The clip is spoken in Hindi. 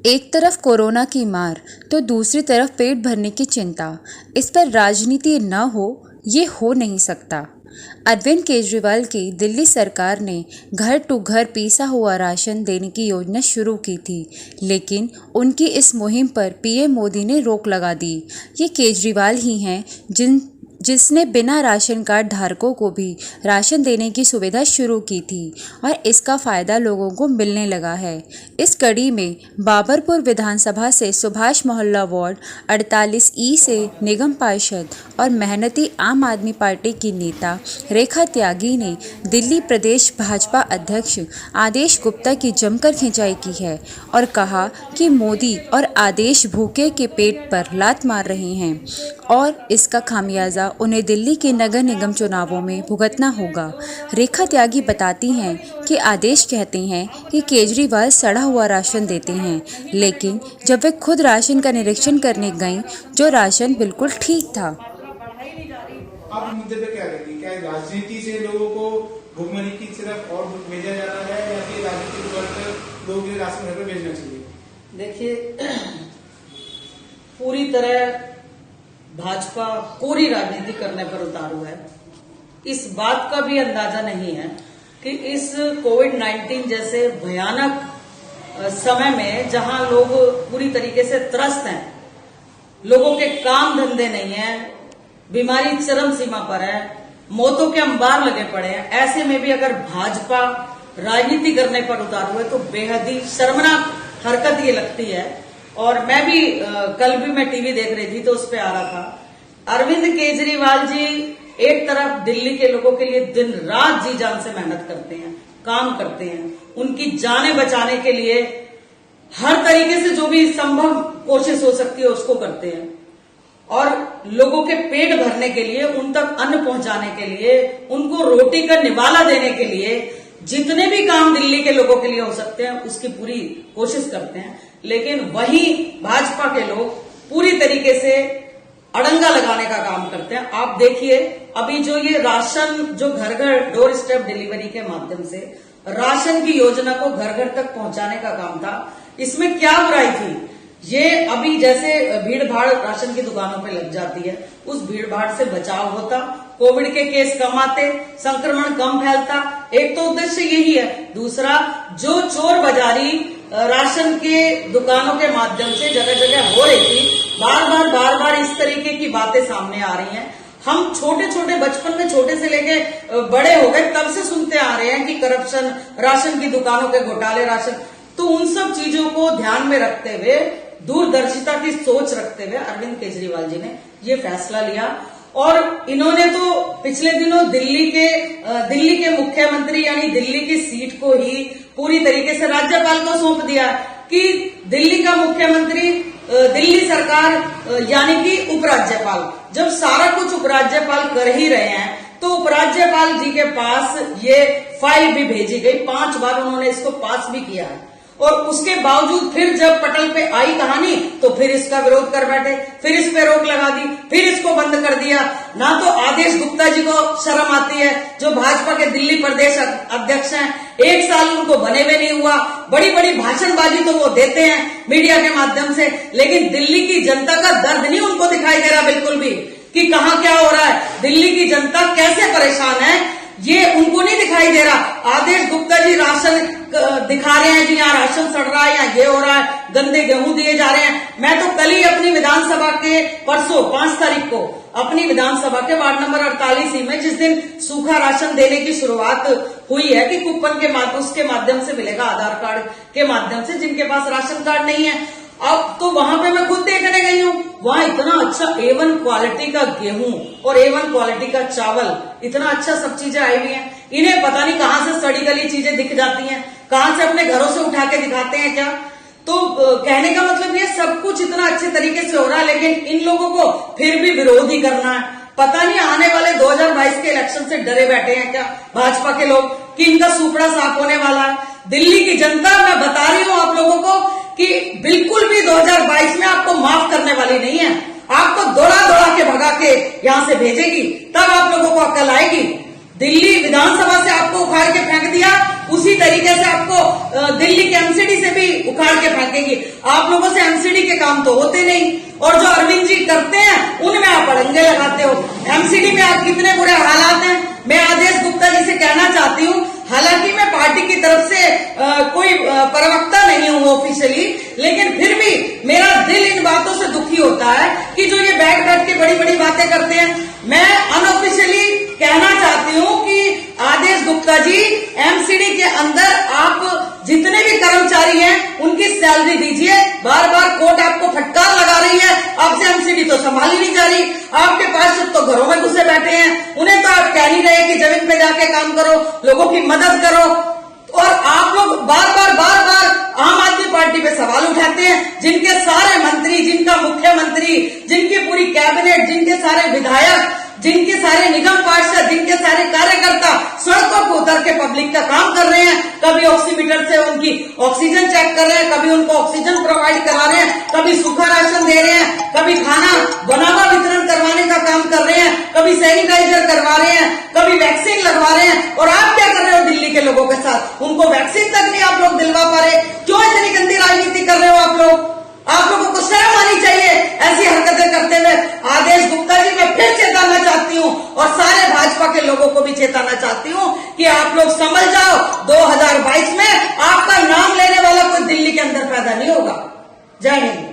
एक तरफ कोरोना की मार तो दूसरी तरफ पेट भरने की चिंता। इस पर राजनीति न हो ये हो नहीं सकता। अरविंद केजरीवाल की दिल्ली सरकार ने घर टू घर पीसा हुआ राशन देने की योजना शुरू की थी, लेकिन उनकी इस मुहिम पर पीएम मोदी ने रोक लगा दी। ये केजरीवाल ही हैं जिसने बिना राशन कार्ड धारकों को भी राशन देने की सुविधा शुरू की थी और इसका फ़ायदा लोगों को मिलने लगा है। इस कड़ी में बाबरपुर विधानसभा से सुभाष मोहल्ला वार्ड 48E से निगम पार्षद और मेहनती आम आदमी पार्टी की नेता रेखा त्यागी ने दिल्ली प्रदेश भाजपा अध्यक्ष आदेश गुप्ता की जमकर खिंचाई की है और कहा कि मोदी और आदेश भूखे के पेट पर लात मार रहे हैं और इसका खामियाजा उन्हें दिल्ली के नगर निगम चुनावों में भुगतना होगा। रेखा त्यागी बताती हैं कि आदेश कहते हैं कि केजरीवाल सड़ा हुआ राशन देते हैं, लेकिन जब वे खुद राशन का निरीक्षण करने गईं, जो राशन बिल्कुल ठीक था। आप मुद्दे पे क्या कहेंगे? क्या राजनीति से लोगों को भुखमरी की तरफ और भेजा जा रहा है या फिर राजनीति को बढ़कर लोगों के राशन घर पर भेजना चाहिए? देखिए, पूरी तरह भाजपा कोरी राजनीति करने पर उतारू है। इस बात का भी अंदाजा नहीं है कि इस कोविड-19 जैसे भयानक समय में जहां लोग पूरी तरीके से त्रस्त हैं, लोगों के काम धंधे नहीं है, बीमारी चरम सीमा पर है, मौतों के अंबार लगे पड़े हैं, ऐसे में भी अगर भाजपा राजनीति करने पर उतारू है तो बेहद ही शर्मनाक हरकत ये लगती है। और मैं भी कल भी मैं टीवी देख रही थी तो उस पे आ रहा था। अरविंद केजरीवाल जी एक तरफ दिल्ली के लोगों के लिए दिन रात जी जान से मेहनत करते हैं, काम करते हैं, उनकी जानें बचाने के लिए हर तरीके से जो भी संभव कोशिश हो सकती है उसको करते हैं और लोगों के पेट भरने के लिए, उन तक अन्न पहुंचाने के लिए, उनको रोटी का निवाला देने के लिए जितने भी काम दिल्ली के लोगों के लिए हो सकते हैं उसकी पूरी कोशिश करते हैं। लेकिन वही भाजपा के लोग पूरी तरीके से अड़ंगा लगाने का काम करते हैं। आप देखिए, अभी जो ये राशन जो घर घर डोर स्टेप डिलीवरी के माध्यम से राशन की योजना को घर घर तक पहुंचाने का काम था, इसमें क्या बुराई थी? ये अभी जैसे भीड़ भाड़ राशन की दुकानों पे लग जाती है, उस भीड़ भाड़ से बचाव होता, कोविड के केस कम आते, संक्रमण कम फैलता। एक तो उद्देश्य यही है। दूसरा, जो चोर बाजारी राशन के दुकानों के माध्यम से जगह जगह हो रही थी, बार बार इस तरीके की बातें सामने आ रही हैं। हम छोटे छोटे बचपन में, छोटे से लेके बड़े हो गए तब से सुनते आ रहे हैं कि करप्शन, राशन की दुकानों के घोटाले, राशन। तो उन सब चीजों को ध्यान में रखते हुए, दूरदर्शिता की सोच रखते हुए अरविंद केजरीवाल जी ने ये फैसला लिया और इन्होंने तो पिछले दिनों दिल्ली के मुख्यमंत्री यानी दिल्ली की सीट को ही पूरी तरीके से राज्यपाल को सौंप दिया कि दिल्ली का मुख्यमंत्री, दिल्ली सरकार यानी कि उपराज्यपाल, जब सारा कुछ उपराज्यपाल कर ही रहे हैं तो उपराज्यपाल जी के पास ये फाइल भी भेजी गई। 5 बार उन्होंने इसको पास भी किया है और उसके बावजूद फिर जब पटल पे आई कहानी तो फिर इसका विरोध कर बैठे, फिर इस पे रोक लगा दी, फिर इसको बंद कर दिया। ना तो आदेश गुप्ता जी को शर्म आती है जो भाजपा के दिल्ली प्रदेश अध्यक्ष हैं, 1 साल उनको बने हुए नहीं हुआ, बड़ी बड़ी भाषणबाजी तो वो देते हैं मीडिया के माध्यम से, लेकिन दिल्ली की जनता का दर्द नहीं उनको दिखाई दे रहा बिल्कुल भी कि कहाँ क्या हो रहा है, दिल्ली की जनता कैसे परेशान है, ये उनको नहीं दिखाई दे रहा। आदेश गुप्ता जी राशन दिखा रहे हैं कि यहाँ राशन सड़ रहा है, यहाँ ये हो रहा है, गंदे गेहूं दिए जा रहे हैं। मैं तो कल ही अपनी विधानसभा के परसों 5 तारीख को अपनी विधानसभा के वार्ड नंबर 48 में, जिस दिन सूखा राशन देने की शुरुआत हुई है कि कूपन के माध्यम, उसके माध्यम से मिलेगा, आधार कार्ड के माध्यम से, जिनके पास राशन कार्ड नहीं है, अब तो वहां पे मैं खुद देखने गई हूँ, वहां इतना अच्छा A1 क्वालिटी का गेहूं और A1 क्वालिटी का चावल, इतना अच्छा सब चीजें आई हुई हैं। इन्हें पता नहीं कहां से सड़ी गली चीजें दिख जाती हैं, कहां से अपने घरों से उठा के दिखाते हैं क्या। तो कहने का मतलब ये सब कुछ इतना अच्छे तरीके से हो रहा है, लेकिन इन लोगों को फिर भी विरोध ही करना है। पता नहीं आने वाले 2022 के इलेक्शन से डरे बैठे हैं क्या भाजपा के लोग कि इनका सुपड़ा साफ होने वाला है। दिल्ली की जनता, मैं बता रही हूँ आप लोगों को कि बिल्कुल भी 2022 में आपको माफ करने वाली नहीं है। आपको दौड़ा दौड़ा के भगा के यहां से भेजेगी, तब आप लोगों को अक्ल आएगी। दिल्ली विधानसभा से आपको उखाड़ के फेंक दिया, उसी तरीके से आपको दिल्ली के एमसीडी से भी उखाड़ के फेंकेंगे। आप लोगों से एमसीडी के काम तो होते नहीं, और जो अरविंद जी करते हैं उनमें आप अड़ंगे लगाते हो। एमसीडी में आप कितने बुरे हालात हैं। मैं आदेश गुप्ता जी से कहना चाहती हूँ, हालांकि मैं पार्टी की तरफ से कोई प्रवक्ता नहीं हूँ ऑफिशियली, लेकिन फिर भी मेरा दिल इन बातों से दुखी होता है कि जो ये बैठ के बड़ी बड़ी बातें करते हैं। मैं अनऑफिशियली कहना चाहती हूँ कि आदेश गुप्ता जी, एमसीडी के अंदर आप जितने भी कर्मचारी हैं उनकी सैलरी दीजिए। बार बार कोर्ट आपको फटकार लगा रही है, आपसे एमसीडी तो संभाली नहीं जा रही। आपके पास तो घरों में घुसे बैठे हैं, उन्हें तो आप कह नहीं रहे कि जमीन पे जाके काम करो, लोगों की मदद करो। और आप लोग बार बार आम आदमी पार्टी पे सवाल उठाते हैं, जिनके सारे मंत्री, जिनका मुख्यमंत्री, जिनकी पूरी कैबिनेट, जिनके सारे विधायक, जिनके सारे निगम पार्षद, जिनके सारे कार्यकर्ता सड़कों पर उतर के पब्लिक का काम कर रहे हैं। कभी ऑक्सीमीटर से उनकी ऑक्सीजन चेक कर रहे हैं, कभी उनको ऑक्सीजन प्रोवाइड करा रहे हैं, कभी सूखा राशन दे रहे हैं, कभी खाना बनावा वितरण करवाने का काम कर रहे हैं, कभी सैनिटाइजर करवा रहे हैं, कभी वैक्सीन लगवा रहे हैं। और आप क्या कर रहे हो दिल्ली के लोगों के साथ? उनको वैक्सीन तक नहीं आप लोग दिलवा पा रहे। क्यों इतनी गंदी राजनीति कर रहे हो आप लोग? आप लोगों को शर्म आनी चाहिए ऐसी हरकतें करते हुए। आदेश गुप्ता जी, मैं फिर चेताना चाहती हूँ और सारे भाजपा के लोगों को भी चेताना चाहती हूँ कि आप लोग समझ जाओ, 2022 में आपका नाम लेने वाला कोई दिल्ली के अंदर पैदा नहीं होगा। जय हिंद।